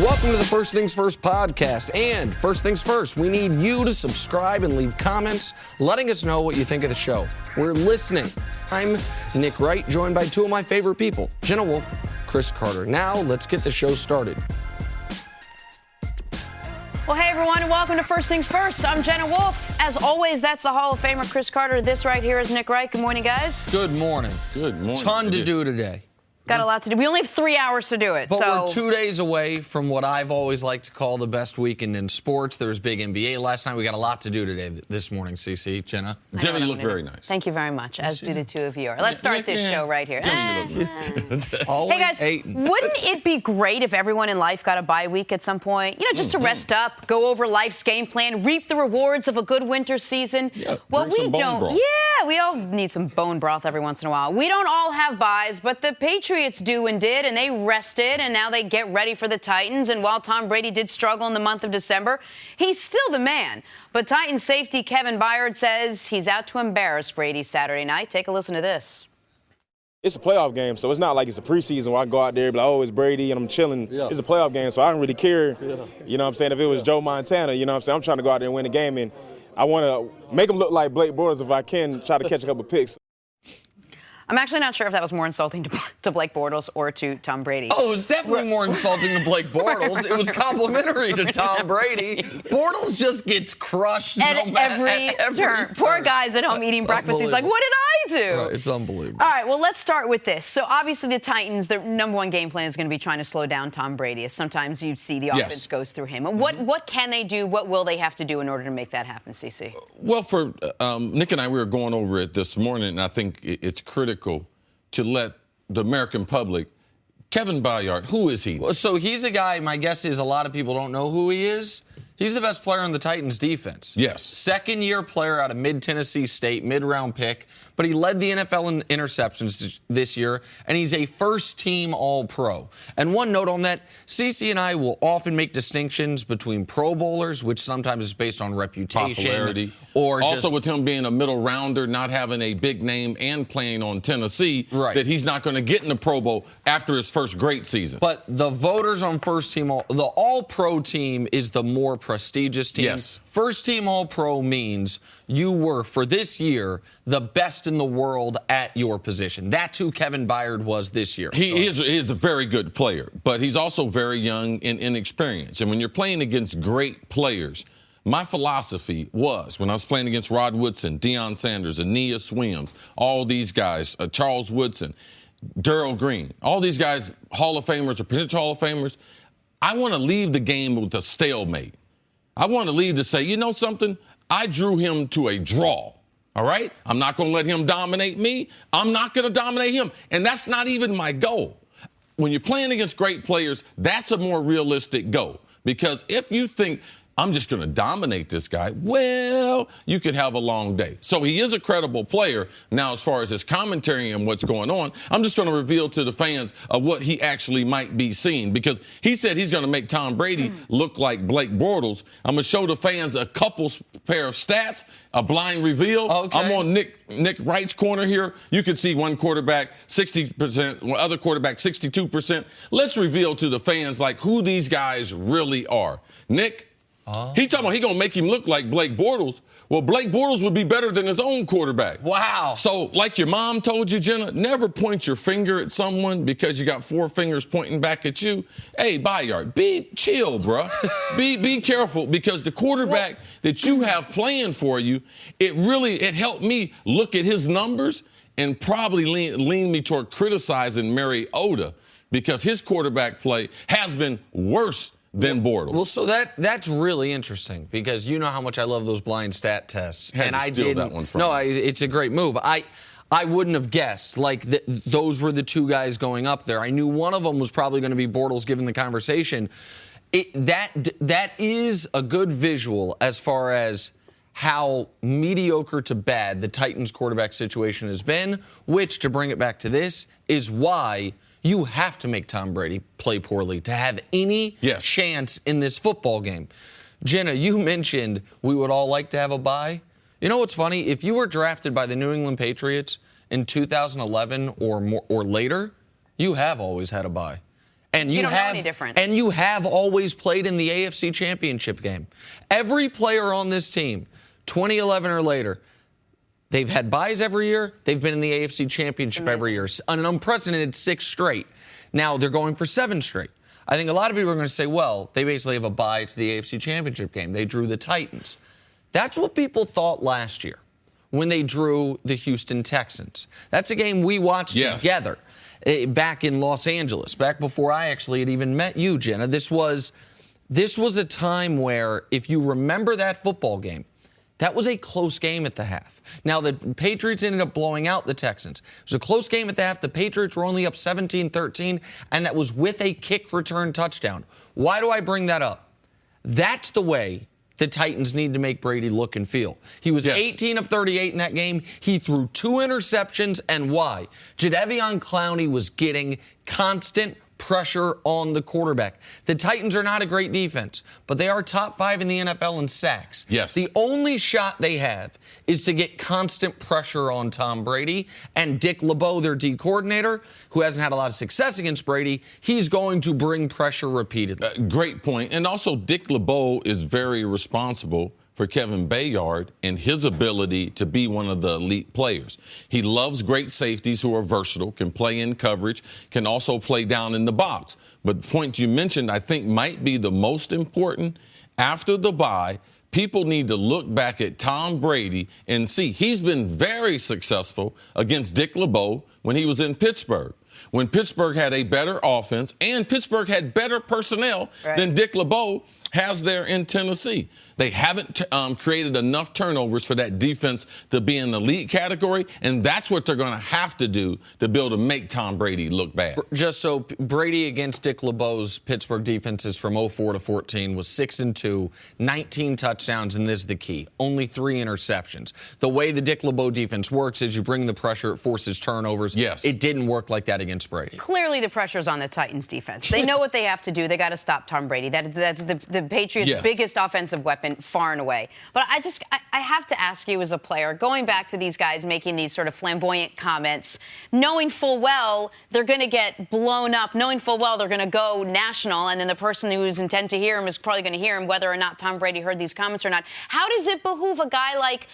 Welcome to the First Things First podcast. And first things first, we need you to subscribe and leave comments letting us know what you think of the show. We're listening. I'm Nick Wright, joined by two of my favorite people, Jenna Wolf, Chris Carter. Now, let's get the show started. Well, hey, everyone, and welcome to First Things First. I'm Jenna Wolf. As always, that's the Hall of Famer, Chris Carter. This right here is Nick Wright. Good morning, guys. Good morning. Good morning. Ton to do today. Got a lot to do. We only have 3 hours to do it. But we're 2 days away from what I've always liked to call the best weekend in sports. There was big NBA last night. We got a lot to do today, this morning, CC. Jenna? Jenna, you look very nice. Thank you very much, as do the two of you. Let's start this show right here. Jenna, you look good. Always Hey, guys, hating. wouldn't it be great if everyone in life got a bye week at some point? You know, just to rest up, go over life's game plan, reap the rewards of a good winter season. Yeah, well, drink some bone broth. Yeah, we all need some bone broth every once in a while. We don't all have byes, but the Patriots do and did, and they rested, and now they get ready for the Titans. And while Tom Brady did struggle in the month of December, he's still the man. But Titans safety Kevin Byard says he's out to embarrass Brady Saturday night. Take a listen to this. It's a playoff game, so it's not like it's a preseason where I go out there and be like, oh, it's Brady and I'm chilling. Yeah. It's a playoff game, so I don't really care. Yeah. You know what I'm saying? If it was Joe Montana, you know what I'm saying? I'm trying to go out there and win the game, and I want to make him look like Blake Bortles if I can, try to catch a couple picks. I'm actually not sure if that was more insulting to Blake Bortles or to Tom Brady. Oh, it was definitely more insulting to Blake Bortles. It was complimentary to Tom Brady. Bortles just gets crushed at every turn. Poor guy's at home eating breakfast. He's like, what did I do? Right, it's unbelievable. All right, well, let's start with this. So, obviously, the Titans, their number one game plan is going to be trying to slow down Tom Brady. As sometimes you see the offense goes through him. What can they do? What will they have to do in order to make that happen, CC? Well, for Nick and I, we were going over it this morning, and I think it's critical to let the American public, Kevin Byard, who is he? So he's a guy, my guess is a lot of people don't know who he is. He's the best player on the Titans defense. Yes. Second-year player out of mid-Tennessee State, mid-round pick. But he led the NFL in interceptions this year, and he's a first-team All-Pro. And one note on that, CC and I will often make distinctions between Pro Bowlers, which sometimes is based on reputation. Popularity. Or also with him being a middle rounder, not having a big name and playing on Tennessee, that he's not going to get in the Pro Bowl after his first great season. But the voters on first-team, the All-Pro team is the more prestigious team. Yes. First-team All-Pro means you were, for this year, the best in the world at your position. That's who Kevin Byard was this year. He is a very good player, but he's also very young and inexperienced. And when you're playing against great players, my philosophy was, when I was playing against Rod Woodson, Deion Sanders, Aeneas Williams, all these guys, Charles Woodson, Darrell Green, all these guys, Hall of Famers or potential Hall of Famers, I want to leave the game with a stalemate. I want to leave to say, you know something? I drew him to a draw, all right? I'm not going to let him dominate me. I'm not going to dominate him. And that's not even my goal. When you're playing against great players, that's a more realistic goal. Because if you think, I'm just going to dominate this guy, well, you could have a long day. So he is a credible player. Now, as far as his commentary and what's going on, I'm just going to reveal to the fans of what he actually might be seeing. Because he said he's going to make Tom Brady look like Blake Bortles. I'm going to show the fans a couple pair of stats, a blind reveal. Okay. I'm on Nick Wright's corner here. You can see one quarterback 60%, one other quarterback 62%. Let's reveal to the fans like who these guys really are. Nick, he talking about he going to make him look like Blake Bortles. Well, Blake Bortles would be better than his own quarterback. Wow. So, like your mom told you, Jenna, never point your finger at someone because you got four fingers pointing back at you. Hey, Byard, be chill, bro. be careful because the quarterback that you have playing for you, it helped me look at his numbers and probably lean me toward criticizing Mariota because his quarterback play has been worse than Bortles. Well, so that's really interesting because you know how much I love those blind stat tests. I didn't that one from No, it's a great move. I wouldn't have guessed like those were the two guys going up there. I knew one of them was probably going to be Bortles given the conversation. That is a good visual as far as how mediocre to bad the Titans quarterback situation has been, which, to bring it back to this, is why you have to make Tom Brady play poorly to have any chance in this football game. Jenna, you mentioned we would all like to have a bye. You know what's funny? If you were drafted by the New England Patriots in 2011 or later, you have always had a bye. And you don't know any different. And you have always played in the AFC Championship game. Every player on this team, 2011 or later, they've had byes every year. They've been in the AFC Championship every year. An unprecedented 6 straight. Now they're going for 7 straight. I think a lot of people are going to say, well, they basically have a bye to the AFC Championship game. They drew the Titans. That's what people thought last year when they drew the Houston Texans. That's a game we watched together back in Los Angeles, back before I actually had even met you, Jenna. This was a time where, if you remember that football game, that was a close game at the half. Now, the Patriots ended up blowing out the Texans. It was a close game at the half. The Patriots were only up 17-13, and that was with a kick return touchdown. Why do I bring that up? That's the way the Titans need to make Brady look and feel. He was 18 of 38 in that game. He threw 2 interceptions, and why? Jadeveon Clowney was getting constant pressure on the quarterback. The Titans are not a great defense, but they are top 5 in the NFL in sacks. Yes. The only shot they have is to get constant pressure on Tom Brady, and Dick LeBeau, their D coordinator, who hasn't had a lot of success against Brady, he's going to bring pressure repeatedly. Great point. And also, Dick LeBeau is very responsible for Kevin Bayard and his ability to be one of the elite players. He loves great safeties who are versatile, can play in coverage, can also play down in the box. But the point you mentioned, I think, might be the most important. After the bye, people need to look back at Tom Brady and see he's been very successful against Dick LeBeau when he was in Pittsburgh. When Pittsburgh had a better offense and Pittsburgh had better personnel than Dick LeBeau has there in Tennessee. They haven't created enough turnovers for that defense to be in the elite category, and that's what they're going to have to do to be able to make Tom Brady look bad. Just so Brady against Dick LeBeau's Pittsburgh defenses from 04 to 14 was 6-2, 19 touchdowns, and this is the key. Only 3 interceptions. The way the Dick LeBeau defense works is you bring the pressure, it forces turnovers. Yes. It didn't work like that against Brady. Clearly the pressure's on the Titans defense. They know what they have to do. They got to stop Tom Brady. That's the Patriots' biggest offensive weapon, far and away. But I have to ask you as a player, going back to these guys making these sort of flamboyant comments, knowing full well they're going to get blown up, knowing full well they're going to go national, and then the person who's intent to hear him is probably going to hear him whether or not Tom Brady heard these comments or not. How does it behoove a guy like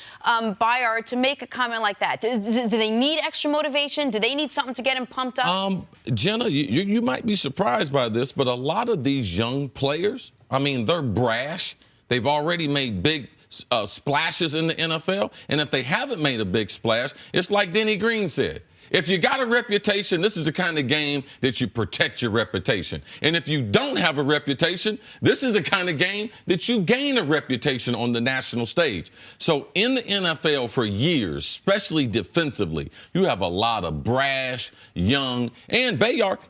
Bayard to make a comment like that? Do they need extra motivation? Do they need something to get him pumped up? Jenna, you might be surprised by this, but a lot of these young players, I mean, they're brash. They've already made big splashes in the NFL. And if they haven't made a big splash, it's like Denny Green said. If you got a reputation, this is the kind of game that you protect your reputation. And if you don't have a reputation, this is the kind of game that you gain a reputation on the national stage. So in the NFL for years, especially defensively, you have a lot of brash, young, and Bayard.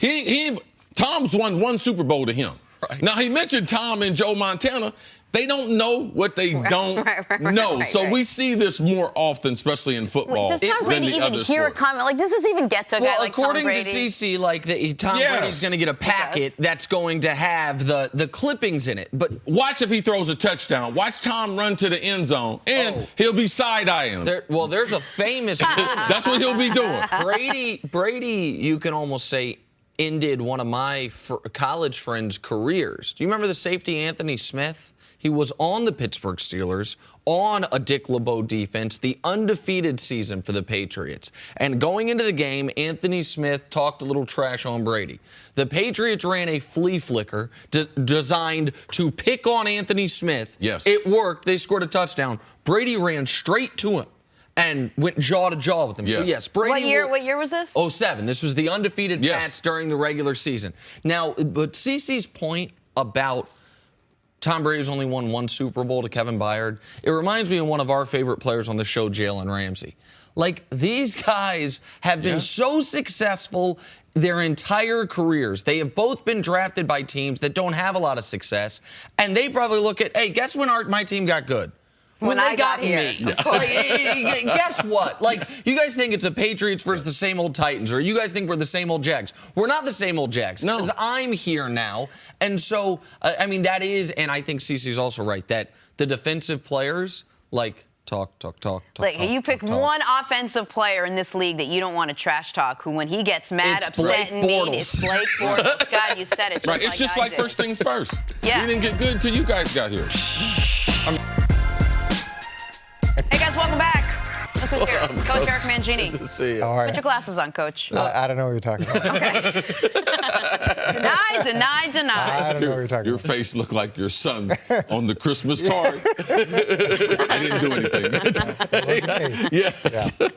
Tom's won 1 Super Bowl to him. Right. Now, he mentioned Tom and Joe Montana. They don't know what they don't know. So we see this more often, especially in football. Does Tom Brady even hear a comment? Like, does this even get to a guy like Tom Brady? According to CC, Tom Brady's going to get a packet that's going to have the clippings in it. But watch if he throws a touchdown. Watch Tom run to the end zone, and he'll be side-eyeing him. There's a famous That's what he'll be doing. Brady, you can almost say, ended one of my college friends' careers. Do you remember the safety Anthony Smith? He was on the Pittsburgh Steelers, on a Dick LeBeau defense, the undefeated season for the Patriots. And going into the game, Anthony Smith talked a little trash on Brady. The Patriots ran a flea flicker designed to pick on Anthony Smith. Yes. It worked. They scored a touchdown. Brady ran straight to him and went jaw to jaw with him. Yes. So, yes, Brady. What year was this? 07. This was the undefeated Pats during the regular season. Now, but CC's point about Tom Brady's only won 1 Super Bowl to Kevin Bayard, it reminds me of one of our favorite players on the show, Jalen Ramsey. Like, these guys have been so successful their entire careers. They have both been drafted by teams that don't have a lot of success, and they probably look at, hey, guess when my team got good? When they got me. Guess what? Like, you guys think it's the Patriots versus the same old Titans, or you guys think we're the same old Jags. We're not the same old Jags. No. Because I'm here now. And so, that is, and I think CC's also right, that the defensive players, like Like, you pick one offensive player in this league that you don't want to trash talk, who when he gets mad, upset, and mean, it's Blake Bortles. God, you said it just right. It's just like first things first. Yeah. We didn't get good until you guys got here. Hey, guys, welcome back. Look who's here. Coach Eric Mangini. Good to see you. Put your glasses on, Coach. I don't know what you're talking about. Okay. Deny. I don't know what you're talking about. Your face looked like your son on the Christmas card. I didn't do anything. Yes. Yeah.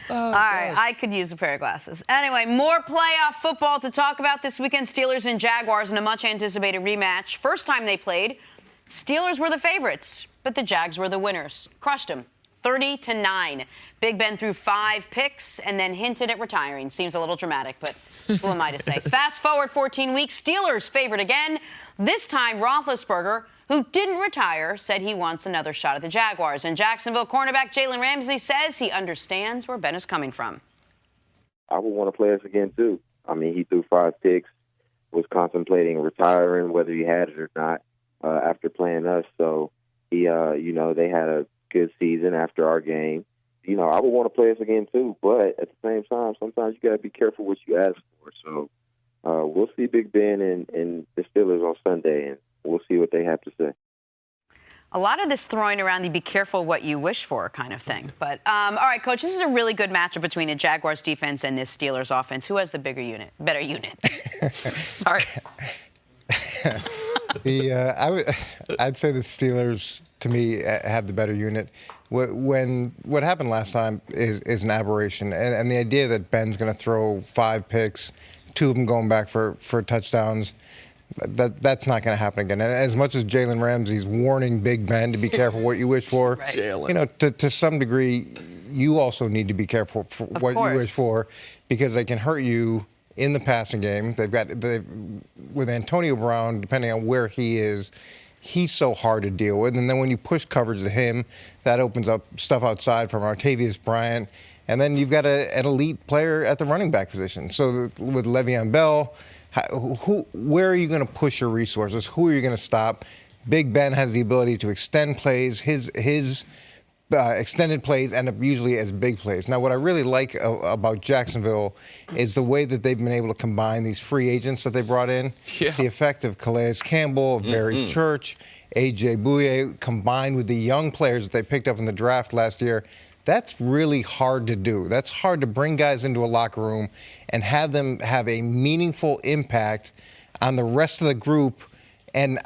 All right, I could use a pair of glasses. Anyway, more playoff football to talk about this weekend. Steelers and Jaguars in a much-anticipated rematch. First time they played, Steelers were the favorites, but the Jags were the winners. Crushed them. 30-9. Big Ben threw 5 picks and then hinted at retiring. Seems a little dramatic, but who am I to say? Fast forward 14 weeks, Steelers favored again. This time, Roethlisberger, who didn't retire, said he wants another shot at the Jaguars. And Jacksonville cornerback Jalen Ramsey says he understands where Ben is coming from. I would want to play us again, too. I mean, he threw 5 picks, was contemplating retiring, whether he had it or not, after playing us. So, they had a good season after our game. I would want to play us again too, but at the same time, sometimes you got to be careful what you ask for. So we'll see Big Ben and the Steelers on Sunday, and we'll see what they have to say. A lot of this throwing around the be careful what you wish for kind of thing. But, all right, Coach, this is a really good matchup between the Jaguars defense and this Steelers offense. Who has the better unit? Sorry. I'd say the Steelers, to me, have the better unit. What happened last time is an aberration, and the idea that Ben's going to throw 5 picks, 2 of them going back for touchdowns, that's not going to happen again. And as much as Jalen Ramsey's warning Big Ben to be careful what you wish for, right. To some degree, you also need to be careful for what you wish for, because they can hurt you in the passing game. With Antonio Brown, depending on where he is, he's so hard to deal with. And then when you push coverage to him, that opens up stuff outside from Artavius Bryant. And then you've got an elite player at the running back position. So with Le'Veon Bell, where are you going to push your resources? Who are you going to stop? Big Ben has the ability to extend plays. His extended plays end up usually as big plays. Now, what I really like about Jacksonville is the way that they've been able to combine these free agents that they brought in. Yeah. The effect of Calais Campbell, Barry Church, A.J. Bouye, combined with the young players that they picked up in the draft last year. That's really hard to do. That's hard to bring guys into a locker room and have them have a meaningful impact on the rest of the group. And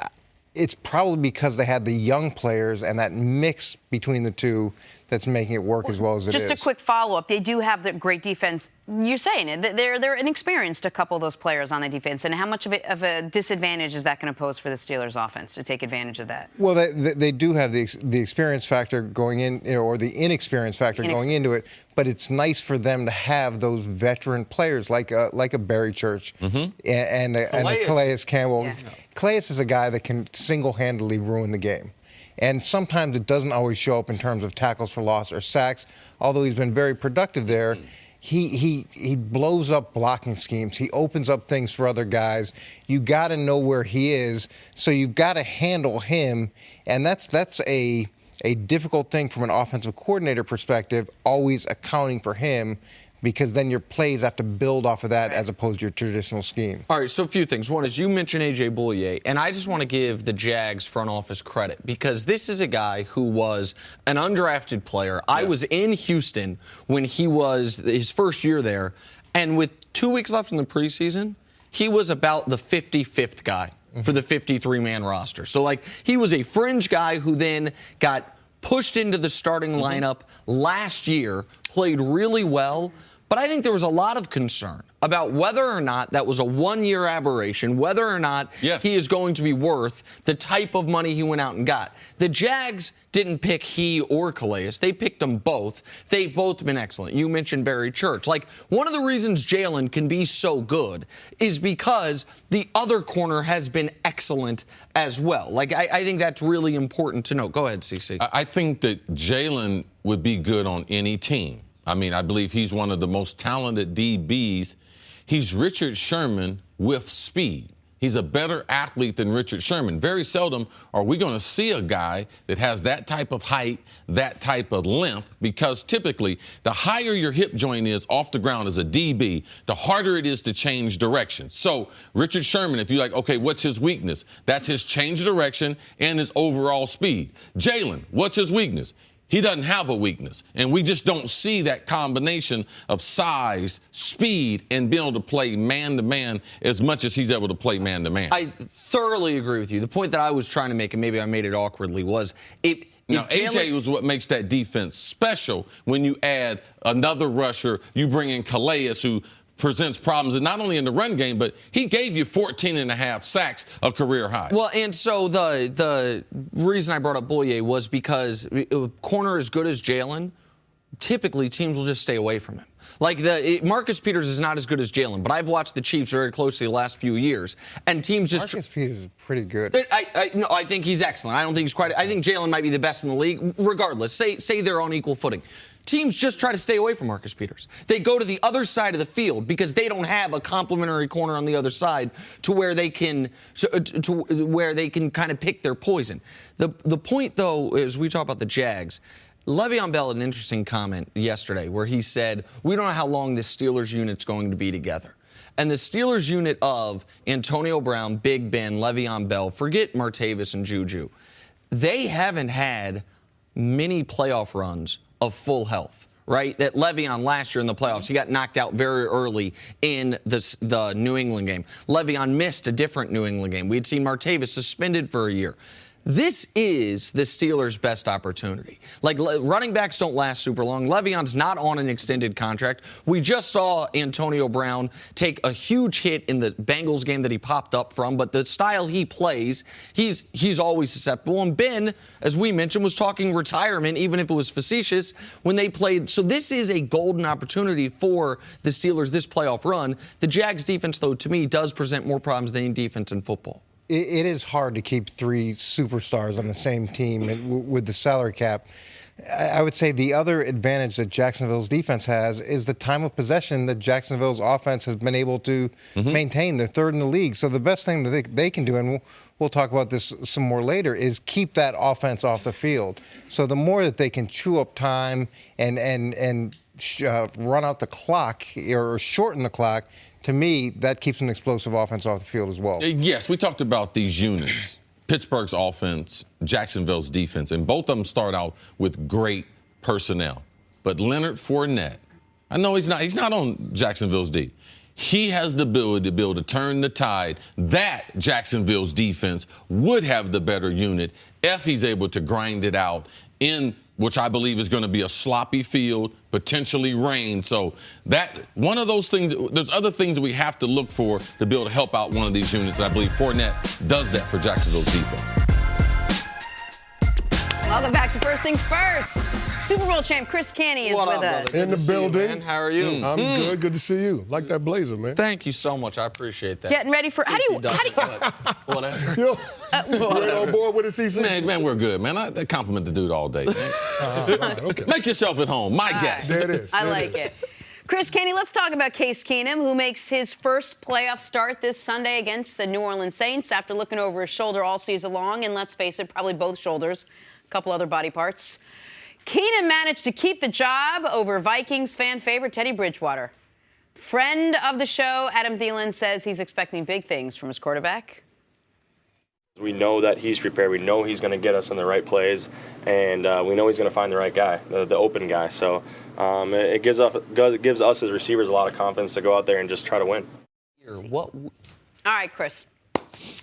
it's probably because they had the young players and that mix between the two that's making it work as well as it is. Just a quick follow-up. They do have the great defense. You're saying it. They're inexperienced, a couple of those players on the defense. And how much of a disadvantage is that going to pose for the Steelers offense to take advantage of that? Well, they do have the experience factor going in, or the inexperience factor going into it. But it's nice for them to have those veteran players like a Barry Church and a Calais Campbell. Yeah. Calais is a guy that can single-handedly ruin the game. And sometimes it doesn't always show up in terms of tackles for loss or sacks, although he's been very productive there. He blows up blocking schemes. He opens up things for other guys. You got to know where he is, so you've got to handle him. And that's a difficult thing from an offensive coordinator perspective, always accounting for him, because then your plays have to build off of that as opposed to your traditional scheme. All right, so a few things. One is you mentioned A.J. Bouye, and I just want to give the Jags front office credit because this is a guy who was an undrafted player. Yes. I was in Houston when he was his first year there, and with 2 weeks left in the preseason, he was about the 55th guy for the 53-man roster. So, he was a fringe guy who then got pushed into the starting lineup last year, played really well. But I think there was a lot of concern about whether or not that was a one-year aberration, whether or not he is going to be worth the type of money he went out and got. The Jags didn't pick he or Calais. They picked them both. They've both been excellent. You mentioned Barry Church. One of the reasons Jalen can be so good is because the other corner has been excellent as well. I think that's really important to note. Go ahead, CC. I think that Jalen would be good on any team. I mean, I believe he's one of the most talented DBs. He's Richard Sherman with speed. He's a better athlete than Richard Sherman. Very seldom are we going to see a guy that has that type of height, that type of length, because typically the higher your hip joint is off the ground as a DB, the harder it is to change direction. So Richard Sherman, if you're like, okay, what's his weakness? That's his change direction and his overall speed. Jalen, what's his weakness? He doesn't have a weakness, and we just don't see that combination of size, speed, and being able to play man-to-man as much as he's able to play man-to-man. I thoroughly agree with you. The point that I was trying to make, and maybe I made it awkwardly, was now, AJ was what makes that defense special when you add another rusher, you bring in Calais, who presents problems, and not only in the run game, but he gave you 14.5 sacks, a career high. Well, and so the reason I brought up Boyer was because a corner as good as Jalen, typically teams will just stay away from him. Like Marcus Peters is not as good as Jalen, but I've watched the Chiefs very closely the last few years, and teams just. Marcus Peters is pretty good. No, I think he's excellent. I don't think he's quite. I think Jalen might be the best in the league. Regardless, say they're on equal footing. Teams just try to stay away from Marcus Peters. They go to the other side of the field because they don't have a complementary corner on the other side to where they can where they can kind of pick their poison. The point, though, is we talk about the Jags. Le'Veon Bell had an interesting comment yesterday where he said, we don't know how long this Steelers unit's going to be together. And the Steelers unit of Antonio Brown, Big Ben, Le'Veon Bell, forget Martavis and Juju, they haven't had many playoff runs of full health, right? That Le'Veon last year in the playoffs, he got knocked out very early in the New England game. Le'Veon missed a different New England game. We had seen Martavis suspended for a year. This is the Steelers' best opportunity. Like, running backs don't last super long. Le'Veon's not on an extended contract. We just saw Antonio Brown take a huge hit in the Bengals game that he popped up from, but the style he plays, he's always susceptible. And Ben, as we mentioned, was talking retirement, even if it was facetious, when they played. So this is a golden opportunity for the Steelers, this playoff run. The Jags defense, though, to me, does present more problems than any defense in football. It is hard to keep three superstars on the same team with the salary cap. I would say the other advantage that Jacksonville's defense has is the time of possession that Jacksonville's offense has been able to maintain. They're third in the league. So the best thing that they can do, and we'll talk about this some more later, is keep that offense off the field. So the more that they can chew up time and run out the clock or shorten the clock, to me, that keeps an explosive offense off the field as well. Yes, we talked about these units. Pittsburgh's offense, Jacksonville's defense, and both of them start out with great personnel. But Leonard Fournette, I know he's not on Jacksonville's D. He has the ability to be able to turn the tide. That Jacksonville's defense would have the better unit if he's able to grind it out in which I believe is going to be a sloppy field, potentially rain. So that one of those things, there's other things that we have to look for to be able to help out one of these units. And I believe Fournette does that for Jacksonville's defense. Welcome back to First Things First. Super Bowl champ Chris Canty is with us. In the building. How are you? I'm good. Good to see you. Like that blazer, man. Thank you so much. I appreciate that. Getting ready for Whatever. You ain't on board with the CC? Man, we're good, man. I compliment the dude all day, man. Okay. Make yourself at home. My guest. There it is. I like it. Chris Canty, let's talk about Case Keenum, who makes his first playoff start this Sunday against the New Orleans Saints after looking over his shoulder all season long, and let's face it, probably both shoulders, a couple other body parts. Keenum managed to keep the job over Vikings fan favorite Teddy Bridgewater. Friend of the show, Adam Thielen, says he's expecting big things from his quarterback. We know that he's prepared. We know he's going to get us in the right plays, and we know he's going to find the right guy, the open guy. So it gives us as receivers a lot of confidence to go out there and just try to win. All right, Chris.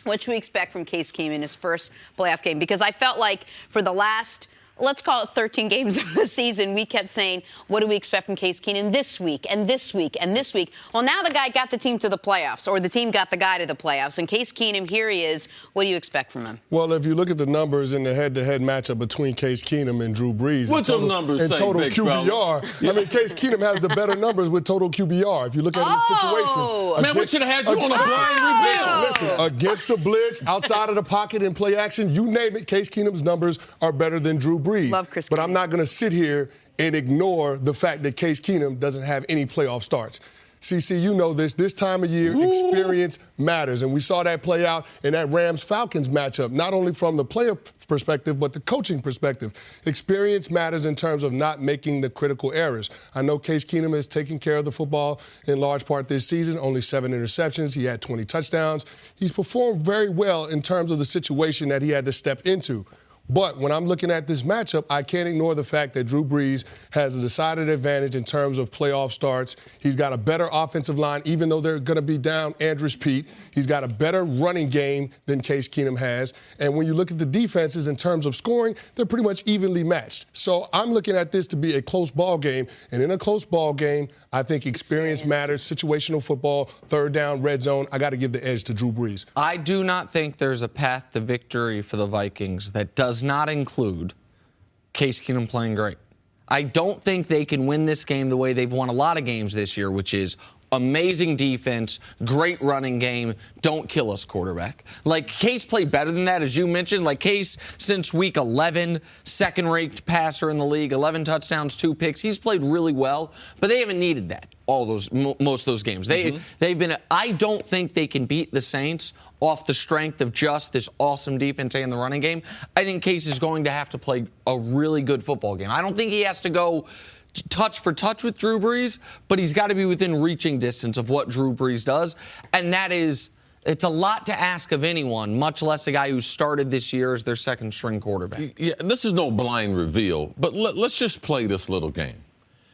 What should we expect from Case Keenum in his first playoff game? Because I felt like for the last, let's call it 13 games of the season, we kept saying, what do we expect from Case Keenum this week and this week and this week? Well, now the guy got the team to the playoffs, or the team got the guy to the playoffs. And Case Keenum, here he is. What do you expect from him? Well, if you look at the numbers in the head-to-head matchup between Case Keenum and Drew Brees, What's your numbers say, total big QBR, I mean, Case Keenum has the better numbers with total QBR. If you look at it in situations. Man, we should have had you on a blind reveal. Listen, against the blitz, outside of the pocket in play action, you name it, Case Keenum's numbers are better than Drew Brees. Love Chris But Keenum. I'm not going to sit here and ignore the fact that Case Keenum doesn't have any playoff starts. CC, you know this time of year, experience matters. And we saw that play out in that Rams-Falcons matchup, not only from the player perspective, but the coaching perspective. Experience matters in terms of not making the critical errors. I know Case Keenum has taken care of the football in large part this season, only 7 interceptions. He had 20 touchdowns. He's performed very well in terms of the situation that he had to step into. But when I'm looking at this matchup, I can't ignore the fact that Drew Brees has a decided advantage in terms of playoff starts. He's got a better offensive line, even though they're going to be down Andrews Pete. He's got a better running game than Case Keenum has. And when you look at the defenses in terms of scoring, they're pretty much evenly matched. So I'm looking at this to be a close ball game. And in a close ball game, I think experience matters, situational football, third down, red zone. I got to give the edge to Drew Brees. I do not think there's a path to victory for the Vikings that does not include Case Keenum playing great. I don't think they can win this game the way they've won a lot of games this year, which is amazing defense, great running game, don't kill us quarterback. Like, Case played better than that, as you mentioned. Like, Case, since week 11, second-ranked passer in the league, 11 touchdowns, 2 picks. He's played really well, but they haven't needed that most of those games. They've been. I don't think they can beat the Saints off the strength of just this awesome defense and the running game. I think Case is going to have to play a really good football game. I don't think he has to go touch for touch with Drew Brees, but he's got to be within reaching distance of what Drew Brees does. And that is, it's a lot to ask of anyone, much less a guy who started this year as their second-string quarterback. Yeah, this is no blind reveal, but let's just play this little game.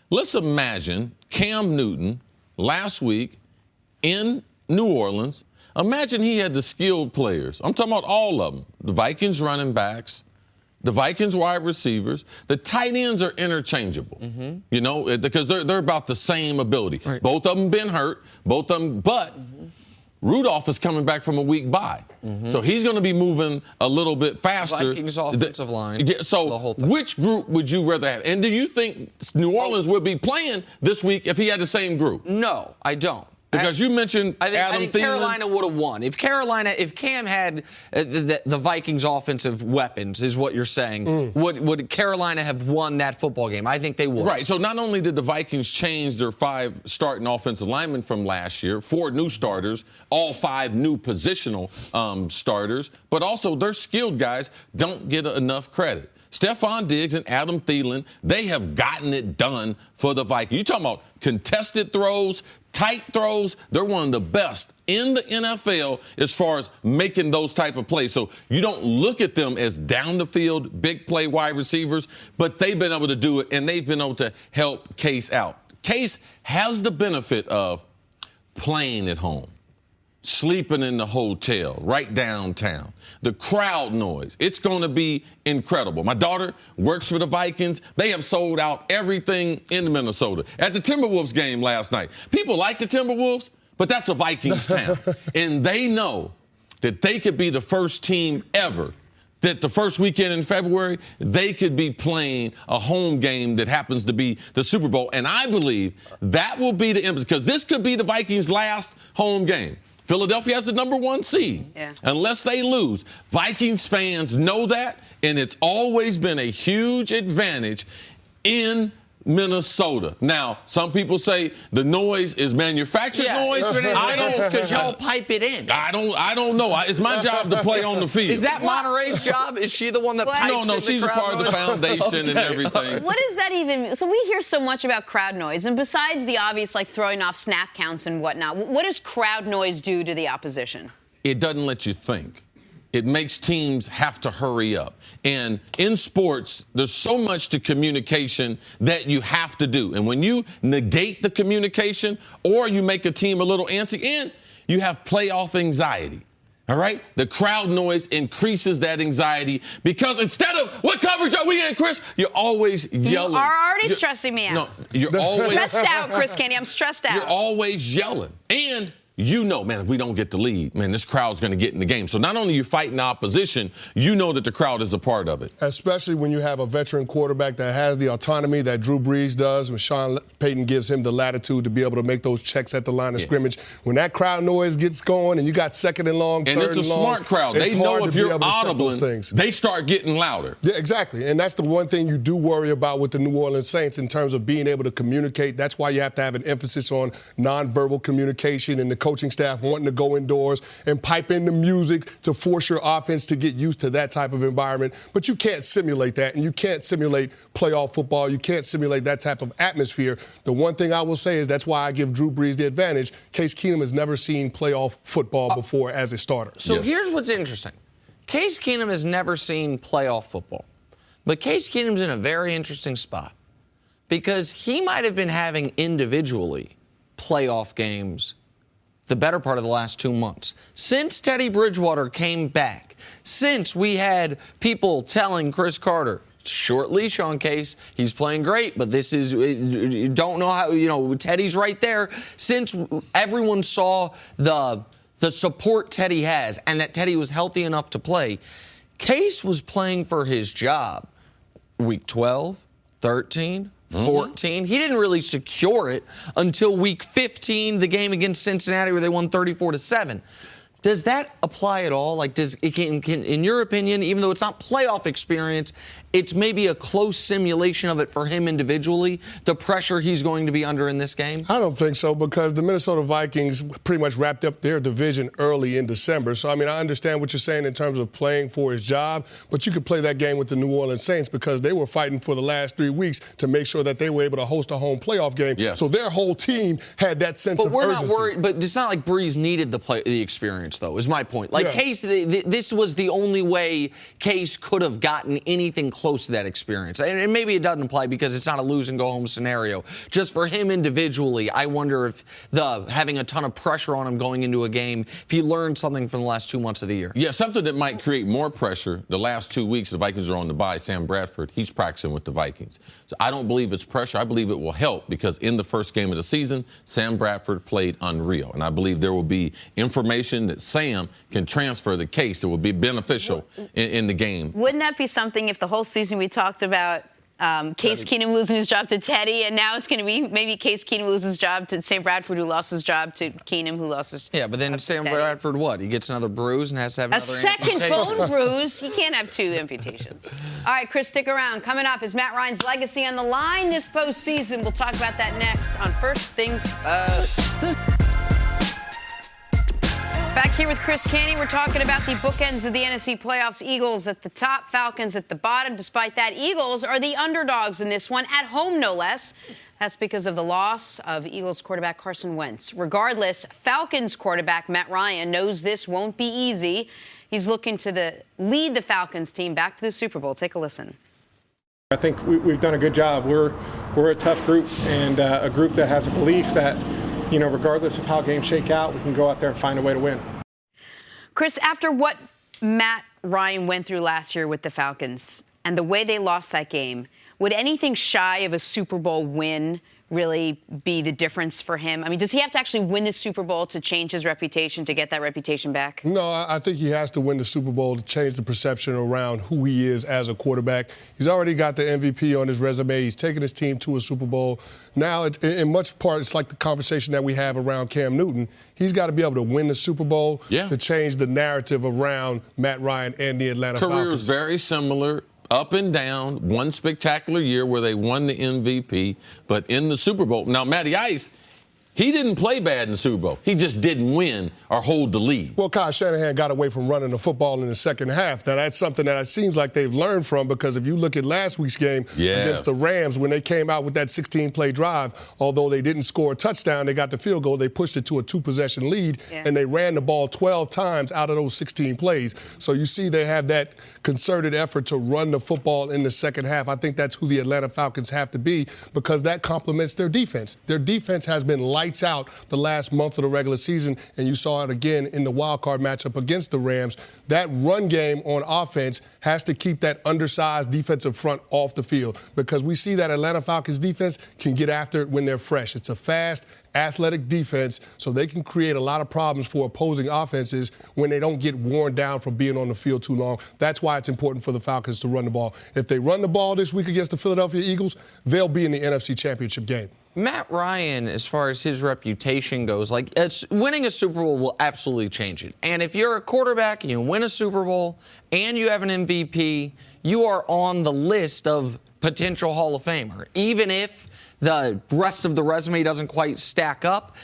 Let's imagine Cam Newton last week in New Orleans. Imagine he had the skilled players. I'm talking about all of them. The Vikings running backs, the Vikings wide receivers. The tight ends are interchangeable, you know, because they're about the same ability. Right. Both of them been hurt, both of them, but Rudolph is coming back from a week bye. So he's going to be moving a little bit faster. Vikings offensive line. Yeah, so the whole thing. Which group would you rather have? And do you think New Orleans would be playing this week if he had the same group? No, I don't. Because you mentioned I think Thielen. Carolina would have won. If Cam had the Vikings' offensive weapons, is what you're saying, would Carolina have won that football game? I think they would. Right. So not only did the Vikings change their 5 starting offensive linemen from last year, 4 new starters, all 5 new positional starters, but also their skilled guys don't get enough credit. Stephon Diggs and Adam Thielen, they have gotten it done for the Vikings. You're talking about contested throws, tight throws. They're one of the best in the NFL as far as making those type of plays. So you don't look at them as down the field, big play wide receivers, but they've been able to do it, and they've been able to help Case out. Case has the benefit of playing at home, sleeping in the hotel right downtown. The crowd noise, it's going to be incredible. My daughter works for the Vikings. They have sold out everything in Minnesota. At the Timberwolves game last night, people like the Timberwolves, but that's a Vikings town. And they know that they could be the first team ever that the first weekend in February, they could be playing a home game that happens to be the Super Bowl. And I believe that will be the impetus, because this could be the Vikings' last home game. Philadelphia has the number 1 seed. Unless they lose. Vikings fans know that, and it's always been a huge advantage in Minnesota. Now, some people say the noise is manufactured noise. I don't, because y'all pipe it in. I don't know. It's my job to play on the field. Is that Monterey's job? Is she the one that pipes in No, she's a part of the foundation and everything. What does that even? So we hear so much about crowd noise, and besides the obvious, like throwing off snap counts and whatnot, what does crowd noise do to the opposition? It doesn't let you think. It makes teams have to hurry up. And in sports, there's so much to communication that you have to do. And when you negate the communication, or you make a team a little antsy, and you have playoff anxiety, all right? The crowd noise increases that anxiety, because instead of, what coverage are we in, Chris? You're always yelling. You are already stressing me out. No, you're always stressed out, Chris Canty. I'm stressed out. You're always yelling. And you know, man, if we don't get the lead, man, this crowd's going to get in the game. So not only are you fighting the opposition, you know that the crowd is a part of it. Especially when you have a veteran quarterback that has the autonomy that Drew Brees does, when Sean Payton gives him the latitude to be able to make those checks at the line of scrimmage. When that crowd noise gets going and you got second and long, and third it's a and long, smart crowd. They know if you're audible, they start getting louder. Yeah, exactly. And that's the one thing you do worry about with the New Orleans Saints in terms of being able to communicate. That's why you have to have an emphasis on nonverbal communication and the coaching staff wanting to go indoors and pipe in the music to force your offense to get used to that type of environment. But you can't simulate that, and you can't simulate playoff football. You can't simulate that type of atmosphere. The one thing I will say is that's why I give Drew Brees the advantage. Case Keenum has never seen playoff football before as a starter. So here's what's interesting. Case Keenum has never seen playoff football. But Case Keenum's in a very interesting spot because he might have been having individually playoff games the better part of the last 2 months. Since Teddy Bridgewater came back, since we had people telling Chris Carter, short leash on Case, he's playing great, but this is, you don't know how, Teddy's right there. Since everyone saw the support Teddy has and that Teddy was healthy enough to play, Case was playing for his job. Week 12, 13, 14. He didn't really secure it until week 15, the game against Cincinnati where they won 34-7. Does that apply at all? Like, in your opinion, even though it's not playoff experience, it's maybe a close simulation of it for him individually, the pressure he's going to be under in this game? I don't think so because the Minnesota Vikings pretty much wrapped up their division early in December. So, I mean, I understand what you're saying in terms of playing for his job, but you could play that game with the New Orleans Saints because they were fighting for the last 3 weeks to make sure that they were able to host a home playoff game. Yes. So their whole team had that sense of urgency. But we're not worried. But it's not like Brees needed the experience, though, is my point. Like, Case, this was the only way Case could have gotten anything close to that experience. And maybe it doesn't apply because it's not a lose-and-go-home scenario. Just for him individually, I wonder if having a ton of pressure on him going into a game, if he learned something from the last 2 months of the year. Yeah, something that might create more pressure. The last 2 weeks, the Vikings are on the bye. Sam Bradford, he's practicing with the Vikings. So I don't believe it's pressure. I believe it will help because in the first game of the season, Sam Bradford played unreal. And I believe there will be information that Sam can transfer the Case that will be beneficial in the game. Wouldn't that be something if the whole season we talked about Case Keenum losing his job to Teddy, and now it's going to be maybe Case Keenum loses his job to Sam Bradford, who lost his job to Keenum, who lost his but then Sam Teddy. Bradford, what? He gets another bruise and has to have another second bone bruise. He can't have 2 amputations. All right, Chris, stick around. Coming up, is Matt Ryan's legacy on the line this postseason? We'll talk about that next on First Things First. Back here with Chris Canty, we're talking about the bookends of the NFC playoffs. Eagles at the top, Falcons at the bottom. Despite that, Eagles are the underdogs in this one, at home no less. That's because of the loss of Eagles quarterback Carson Wentz. Regardless, Falcons quarterback Matt Ryan knows this won't be easy. He's looking to lead the Falcons team back to the Super Bowl. Take a listen. I think we've done a good job. We're a tough group and a group that has a belief that, regardless of how games shake out, we can go out there and find a way to win. Chris, after what Matt Ryan went through last year with the Falcons and the way they lost that game, would anything shy of a Super Bowl win really be the difference for him? I mean, does he have to actually win the Super Bowl to change his reputation, to get that reputation back? No, I think he has to win the Super Bowl to change the perception around who he is as a quarterback. He's already got the MVP on his resume. He's taken his team to a Super Bowl. Now, in much part, it's like the conversation that we have around Cam Newton. He's got to be able to win the Super Bowl to change the narrative around Matt Ryan and the Atlanta Falcons. Careers very similar. Up and down, one spectacular year where they won the MVP, but in the Super Bowl. Now, Matty Ice, he didn't play bad in the Super Bowl. He just didn't win or hold the lead. Well, Kyle Shanahan got away from running the football in the second half. Now, that's something that it seems like they've learned from because if you look at last week's game against the Rams, when they came out with that 16-play drive, although they didn't score a touchdown, they got the field goal, they pushed it to a 2-possession lead, and they ran the ball 12 times out of those 16 plays. So you see they have that concerted effort to run the football in the second half. I think that's who the Atlanta Falcons have to be because that complements their defense. Their defense has been lights out the last month of the regular season, and you saw it again in the wild card matchup against the Rams. That run game on offense has to keep that undersized defensive front off the field because we see that Atlanta Falcons defense can get after it when they're fresh. It's a fast, athletic defense so they can create a lot of problems for opposing offenses when they don't get worn down from being on the field too long. That's why it's important for the Falcons to run the ball. If they run the ball this week against the Philadelphia Eagles, they'll be in the NFC Championship game. Matt Ryan, as far as his reputation goes, winning a Super Bowl will absolutely change it. And if you're a quarterback and you win a Super Bowl and you have an MVP, you are on the list of potential Hall of Famer. Even if the rest of the resume doesn't quite stack up,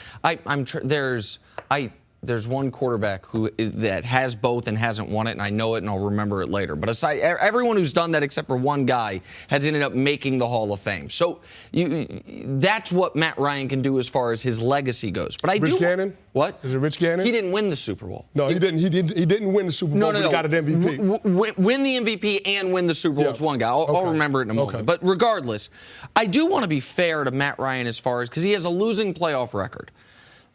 there's one quarterback that has both and hasn't won it, and I know it, and I'll remember it later. But aside, everyone who's done that except for one guy has ended up making the Hall of Fame. So that's what Matt Ryan can do as far as his legacy goes. But Rich Gannon? What? Is it Rich Gannon? He didn't win the Super Bowl. No, he didn't. He didn't win the Super Bowl, but he got an MVP. Win the MVP and win the Super Bowl. It's one guy. I'll remember it in a moment. But regardless, I do want to be fair to Matt Ryan as far as, because he has a losing playoff record.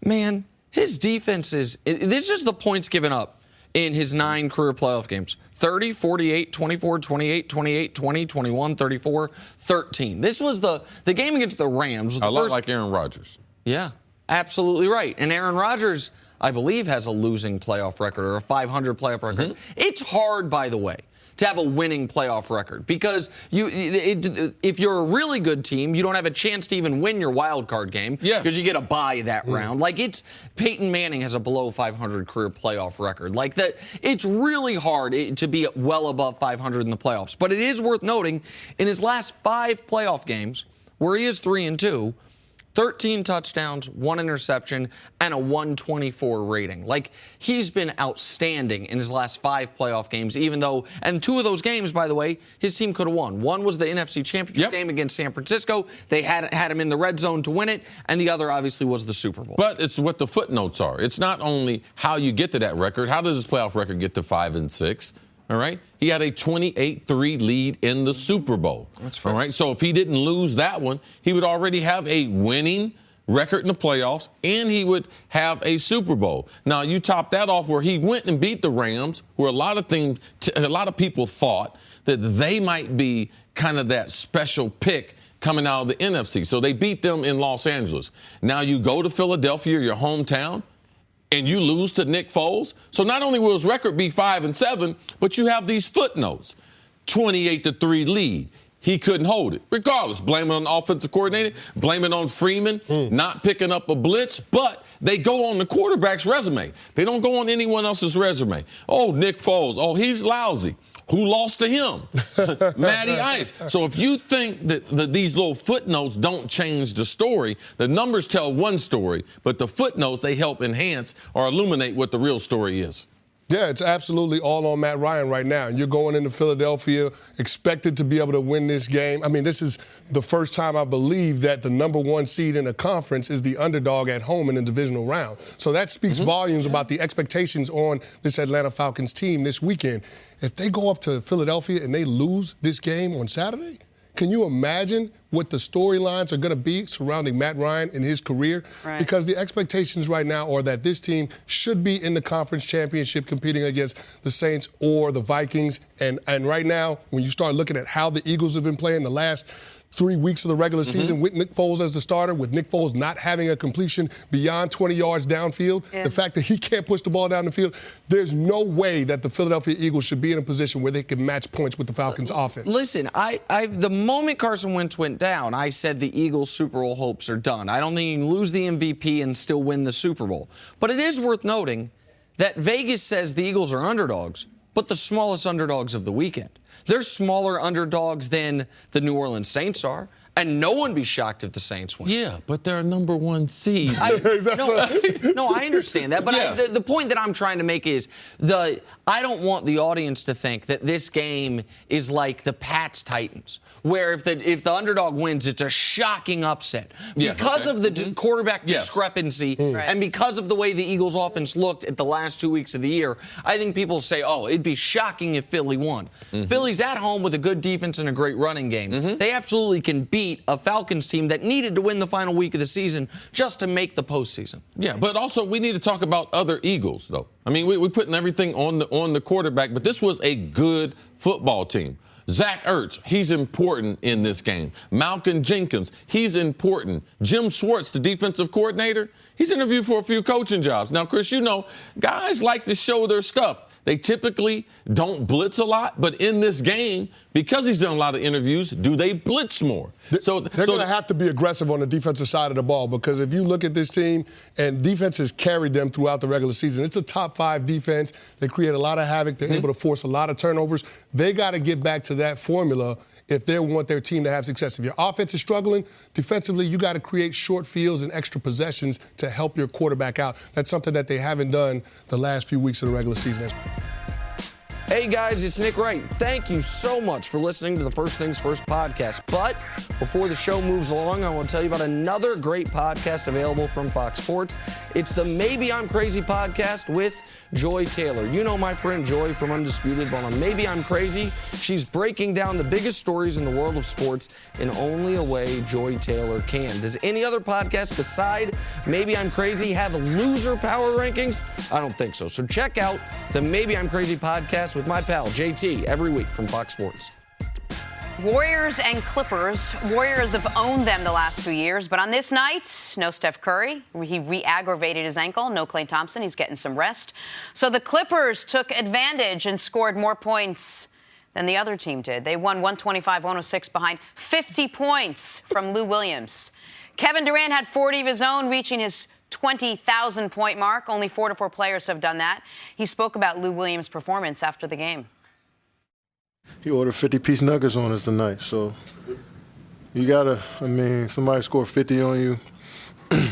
Man, his defense this is the points given up in his 9 career playoff games. 30, 48, 24, 28, 28, 20, 21, 34, 13. This was the game against the Rams. A lot like Aaron Rodgers. Yeah, absolutely right. And Aaron Rodgers, I believe, has a losing playoff record or a 500 playoff record. Mm-hmm. It's hard, by the way, to have a winning playoff record because if you're a really good team, you don't have a chance to even win your wild card game because you get a bye that round. Peyton Manning has a below 500 career playoff record. It's really hard to be well above 500 in the playoffs. But it is worth noting, in his last 5 playoff games, where he is 3-2, 13 touchdowns, 1 interception, and a 124 rating. He's been outstanding in his last 5 playoff games, even though, and 2 of those games, by the way, his team could have won. One was the NFC Championship game against San Francisco. They had him in the red zone to win it, and the other, obviously, was the Super Bowl. But it's what the footnotes are. It's not only how you get to that record. How does his playoff record get to 5-6? All right? He had a 28-3 lead in the Super Bowl. That's fair. All right? So if he didn't lose that one, he would already have a winning record in the playoffs, and he would have a Super Bowl. Now, you top that off where he went and beat the Rams, where a lot of people thought that they might be kind of that special pick coming out of the NFC. So they beat them in Los Angeles. Now you go to Philadelphia, your hometown, and you lose to Nick Foles. So not only will his record be 5-7, but you have these footnotes. 28-3 lead. He couldn't hold it. Regardless, blame it on the offensive coordinator, blame it on Freeman not picking up a blitz, but they go on the quarterback's resume. They don't go on anyone else's resume. Oh, Nick Foles. Oh, he's lousy. Who lost to him? Matty Ice. So if you think that these little footnotes don't change the story, the numbers tell one story, but the footnotes, they help enhance or illuminate what the real story is. Yeah, it's absolutely all on Matt Ryan right now. You're going into Philadelphia, expected to be able to win this game. I mean, this is the first time I believe that the number 1 seed in a conference is the underdog at home in the divisional round. So that speaks volumes about the expectations on this Atlanta Falcons team this weekend. If they go up to Philadelphia and they lose this game on Saturday, can you imagine what the storylines are going to be surrounding Matt Ryan and his career? Right. Because the expectations right now are that this team should be in the conference championship competing against the Saints or the Vikings. And right now, when you start looking at how the Eagles have been playing the last 3 weeks of the regular season with Nick Foles as the starter, with Nick Foles not having a completion beyond 20 yards downfield, the fact that he can't push the ball down the field, there's no way that the Philadelphia Eagles should be in a position where they can match points with the Falcons' offense. Listen, the moment Carson Wentz went down, I said the Eagles' Super Bowl hopes are done. I don't think you can lose the MVP and still win the Super Bowl. But it is worth noting that Vegas says the Eagles are underdogs, but the smallest underdogs of the weekend. They're smaller underdogs than the New Orleans Saints are, and no one be shocked if the Saints win. Yeah, but they're a number 1 seed. No, I understand that, but yes. The point that I'm trying to make is I don't want the audience to think that this game is like the Pats-Titans, where if the underdog wins, it's a shocking upset. Because of the quarterback discrepancy and because of the way the Eagles' offense looked at the last 2 weeks of the year, I think people say, oh, it'd be shocking if Philly won. Philly's at home with a good defense and a great running game. They absolutely can beat a Falcons team that needed to win the final week of the season just to make the postseason. Yeah, but also we need to talk about other Eagles, though. I mean, we're putting everything on the quarterback, but this was a good football team. Zach Ertz, he's important in this game. Malcolm Jenkins, he's important. Jim Schwartz, the defensive coordinator, he's interviewed for a few coaching jobs. Now, Chris, you know, guys like to show their stuff. They typically don't blitz a lot, but in this game, because he's done a lot of interviews, do they blitz more? They're going to have to be aggressive on the defensive side of the ball, because if you look at this team, and defense has carried them throughout the regular season, it's a top 5 defense. They create a lot of havoc. They're able to force a lot of turnovers. They got to get back to that formula if they want their team to have success. If your offense is struggling, defensively, you got to create short fields and extra possessions to help your quarterback out. That's something that they haven't done the last few weeks of the regular season. Hey guys, it's Nick Wright. Thank you so much for listening to the First Things First podcast. But before the show moves along, I want to tell you about another great podcast available from Fox Sports. It's the Maybe I'm Crazy podcast with Joy Taylor. You know my friend Joy from Undisputed, but on Maybe I'm Crazy, she's breaking down the biggest stories in the world of sports in only a way Joy Taylor can. Does any other podcast beside Maybe I'm Crazy have loser power rankings? I don't think so. So check out the Maybe I'm Crazy podcast with my pal JT every week from Fox Sports. Warriors and Clippers. Warriors have owned them the last 2 years, but on this night, no Steph Curry. He re-aggravated his ankle. No Klay Thompson. He's getting some rest. So the Clippers took advantage and scored more points than the other team did. They won 125-106 behind 50 points from Lou Williams. Kevin Durant had 40 of his own, reaching his 20,000-point mark. Only 4 to 4 players have done that. He spoke about Lou Williams' performance after the game. He ordered 50-piece nuggets on us tonight, so you gotta, somebody scored 50 on you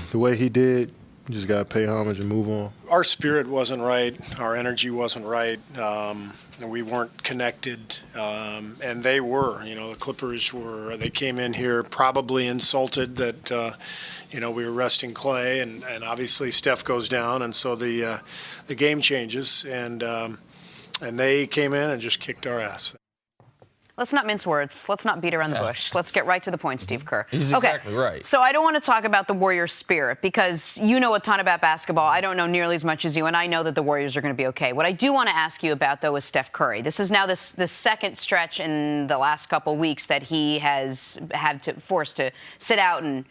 the way he did, you just gotta pay homage and move on. Our spirit wasn't right, our energy wasn't right, and we weren't connected, and they were. You know, the Clippers they came in here probably insulted that, we were resting Klay, and obviously Steph goes down, and so the game changes, and they came in and just kicked our ass. Let's not mince words. Let's not beat around the bush. Let's get right to the point, Steve Kerr. He's exactly right. So I don't want to talk about the Warriors' spirit because you know a ton about basketball. I don't know nearly as much as you, and I know that the Warriors are going to be okay. What I do want to ask you about, though, is Steph Curry. This is now the second stretch in the last couple weeks that he has forced to sit out and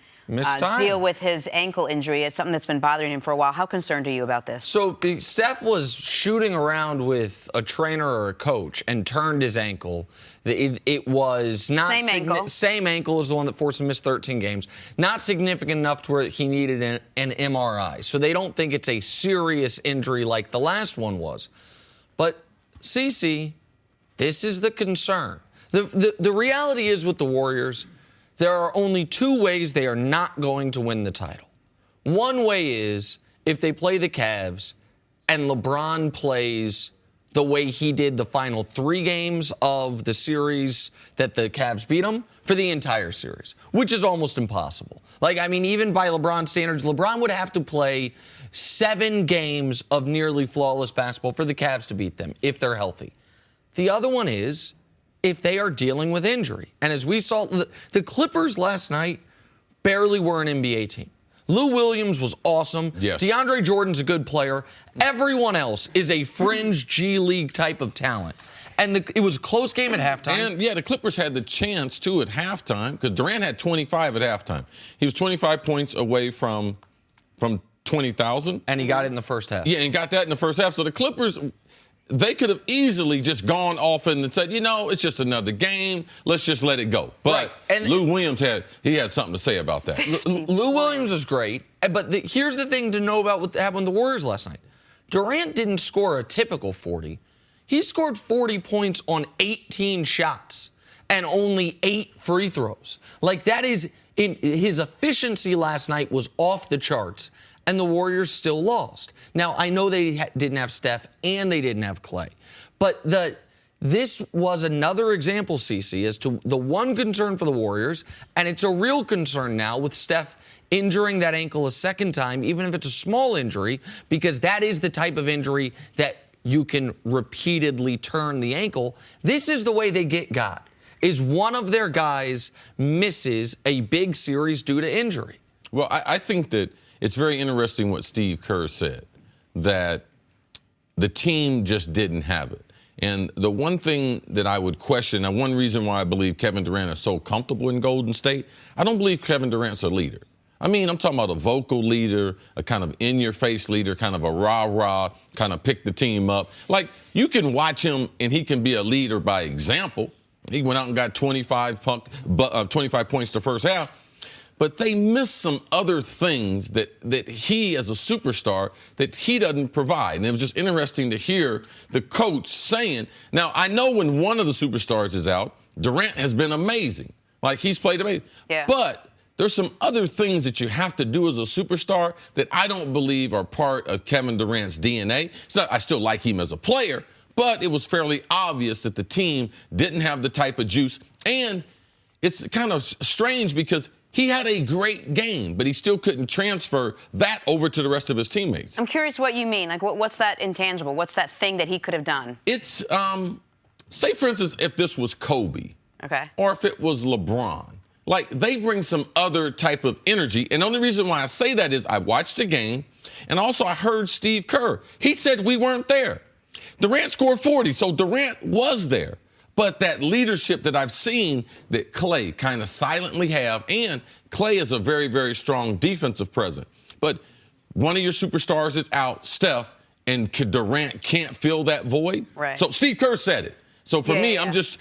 deal with his ankle injury. It's something that's been bothering him for a while. How concerned are you about this? So Steph was shooting around with a trainer or a coach and turned his ankle. It was not same ankle as the one that forced him to miss 13 games. Not significant enough to where he needed an MRI. So they don't think it's a serious injury like the last one was. But CeCe, this is the concern. The reality is with the Warriors, there are only 2 ways they are not going to win the title. One way is if they play the Cavs and LeBron plays the way he did the final 3 games of the series that the Cavs beat him for the entire series, which is almost impossible. Even by LeBron standards, LeBron would have to play 7 games of nearly flawless basketball for the Cavs to beat them if they're healthy. The other one is if they are dealing with injury. And as we saw, the Clippers last night barely were an NBA team. Lou Williams was awesome. Yes. DeAndre Jordan's a good player. Everyone else is a fringe G League type of talent. And it was a close game at halftime. And, the Clippers had the chance, too, at halftime, because Durant had 25 at halftime. He was 25 points away from 20,000. And he got it in the first half. Yeah, and got that in the first half. So the Clippers, they could have easily just gone off and said, it's just another game. Let's just let it go. But and Lou Williams had something to say about that. Lou Williams is great. But here's the thing to know about what happened with the Warriors last night. Durant didn't score a typical 40. He scored 40 points on 18 shots and only 8 free throws. That is, his efficiency last night was off the charts. And the Warriors still lost. Now, I know they didn't have Steph and they didn't have Klay. But this was another example, CeCe, as to the one concern for the Warriors. And it's a real concern now with Steph injuring that ankle a second time, even if it's a small injury, because that is the type of injury that you can repeatedly turn the ankle. This is the way they get got, is one of their guys misses a big series due to injury. Well, I think that it's very interesting what Steve Kerr said, that the team just didn't have it. And the one thing that I would question, and one reason why I believe Kevin Durant is so comfortable in Golden State, I don't believe Kevin Durant's a leader. I mean, I'm talking about a vocal leader, a kind of in-your-face leader, kind of a rah-rah, kind of pick the team up. Like, you can watch him, and he can be a leader by example. He went out and got 25 points the first half. But they missed some other things that he, as a superstar, that he doesn't provide. And it was just interesting to hear the coach saying, now, I know when one of the superstars is out, Durant has been amazing. Like, he's played amazing. Yeah. But there's some other things that you have to do as a superstar that I don't believe are part of Kevin Durant's DNA. I still like him as a player, but it was fairly obvious that the team didn't have the type of juice. And it's kind of strange because he had a great game, but he still couldn't transfer that over to the rest of his teammates. I'm curious what you mean. Like, what's that intangible? What's that thing that he could have done? It's, say, for instance, if this was Kobe. Okay. Or if it was LeBron. Like, they bring some other type of energy. And the only reason why I say that is I watched the game, and also I heard Steve Kerr. He said we weren't there. Durant scored 40, so Durant was there. But that leadership that I've seen that Klay kind of silently have, and Klay is a very, very strong defensive presence. But one of your superstars is out, Steph, and Durant can't fill that void. Right. So Steve Kerr said it. So for me, I'm just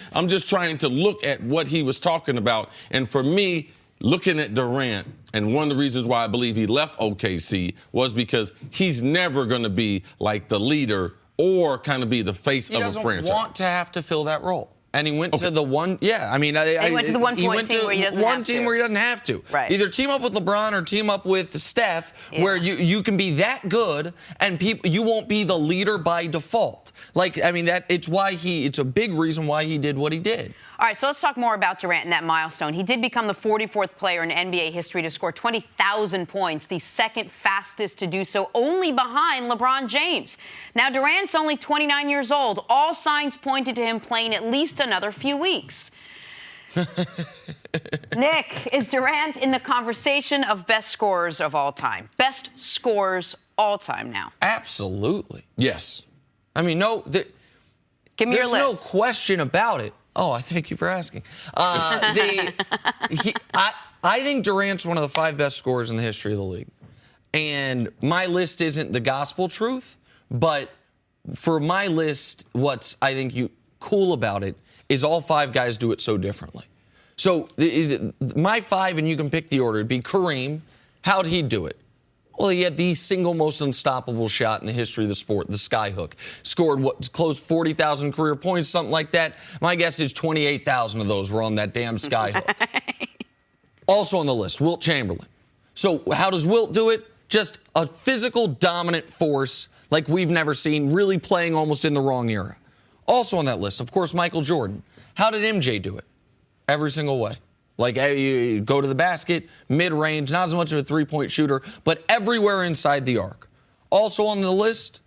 trying to look at what he was talking about. And for me, looking at Durant, and one of the reasons why I believe he left OKC was because he's never going to be like the leader or kind of be the face of a franchise. He doesn't want to have to fill that role. And he went to the one, he went to the one point team where he doesn't have to. One team where he doesn't have to. Right. Either team up with LeBron or team up with Steph, where you can be that good and you won't be the leader by default. Like, I mean, it's a big reason why he did what he did. All right, so let's talk more about Durant and that milestone. He did become the 44th player in NBA history to score 20,000 points, the second fastest to do so, only behind LeBron James. Now, Durant's only 29 years old. All signs pointed to him playing at least another few weeks. Nick, is Durant in the conversation of best scorers of all time? Best scorers all time now? Absolutely. Yes. I mean, Give me your list. There's no question about it. Oh, I thank you for asking. I think Durant's one of the 5 best scorers in the history of the league. And my list isn't the gospel truth, but for my list, what's I think cool about it is all 5 guys do it so differently. So my 5, and you can pick the order, would be Kareem. How'd he do it? Well, he had the single most unstoppable shot in the history of the sport, the skyhook. Scored close 40,000 career points, something like that. My guess is 28,000 of those were on that damn skyhook. Also on the list, Wilt Chamberlain. So how does Wilt do it? Just a physical dominant force like we've never seen, really playing almost in the wrong era. Also on that list, of course, Michael Jordan. How did MJ do it? Every single way. Like, you go to the basket, mid-range, not as much of a three-point shooter, but everywhere inside the arc. Also on the list,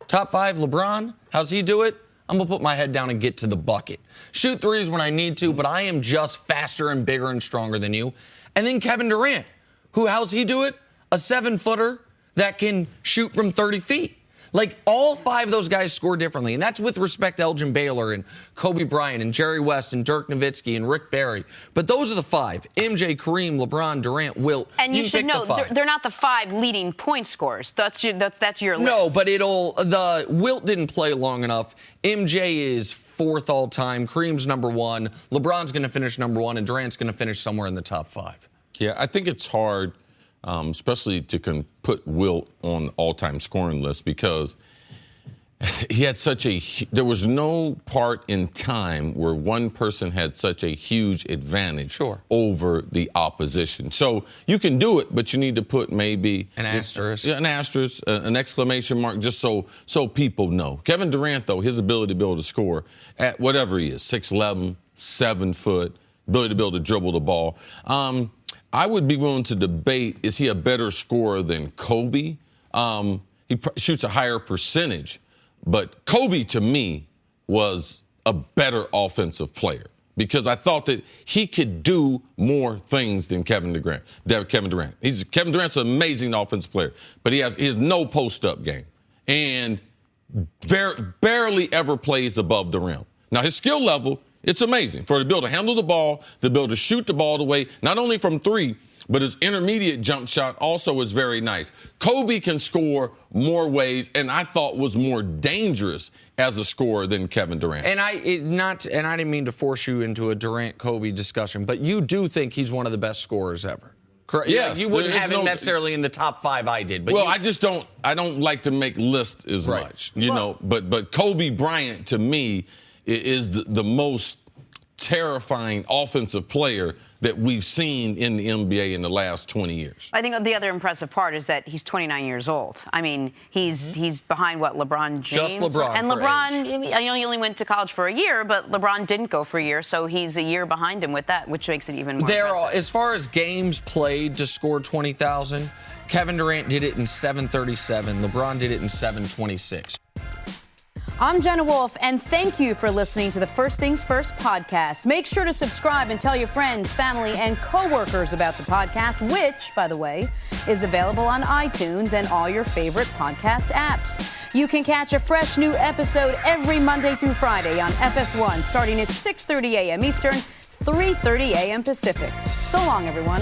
top 5, LeBron. How's he do it? I'm going to put my head down and get to the bucket. Shoot threes when I need to, but I am just faster and bigger and stronger than you. And then Kevin Durant. How's he do it? A 7-footer that can shoot from 30 feet. Like, all 5 of those guys score differently. And that's with respect to Elgin Baylor and Kobe Bryant and Jerry West and Dirk Nowitzki and Rick Barry. But those are the 5. MJ, Kareem, LeBron, Durant, Wilt. And you should know, they're not the 5 leading point scorers. That's your list. No, but Wilt didn't play long enough. MJ is 4th all time. Kareem's number 1. LeBron's going to finish number 1. And Durant's going to finish somewhere in the top 5. Yeah, I think it's hard, especially to put Wilt on all-time scoring list because he had there was no part in time where one person had such a huge advantage over the opposition. So you can do it, but you need to put maybe an asterisk. An asterisk, an exclamation mark, just so people know. Kevin Durant, though, his ability to be able to score at whatever he is, 6'11", 7 foot, ability to be able to dribble the ball. I would be willing to debate, is he a better scorer than Kobe? He shoots a higher percentage. But Kobe, to me, was a better offensive player because I thought that he could do more things than Kevin Durant. Kevin Durant's an amazing offensive player, but he has no post-up game. And barely ever plays above the rim. Now, his skill level, it's amazing. For to be able to handle the ball, to be able to shoot the ball away, not only from three, but his intermediate jump shot also is very nice. Kobe can score more ways, and I thought was more dangerous as a scorer than Kevin Durant. And I didn't mean to force you into a Durant-Kobe discussion, but you do think he's one of the best scorers ever. Correct? Yes. You wouldn't have him necessarily in the top 5 I did. But well, I don't like to make lists as much, but Kobe Bryant to me is the most terrifying offensive player that we've seen in the NBA in the last 20 years. I think the other impressive part is that he's 29 years old. I mean, he's behind LeBron James. Just LeBron. And LeBron, I know he only went to college for a year, but LeBron didn't go for a year, so he's a year behind him with that, which makes it even more impressive. As far as games played to score 20,000, Kevin Durant did it in 7:37. LeBron did it in 7:26. I'm Jenna Wolf, and thank you for listening to the First Things First podcast. Make sure to subscribe and tell your friends, family, and coworkers about the podcast, which, by the way, is available on iTunes and all your favorite podcast apps. You can catch a fresh new episode every Monday through Friday on FS1, starting at 6:30 a.m. Eastern, 3:30 a.m. Pacific. So long, everyone.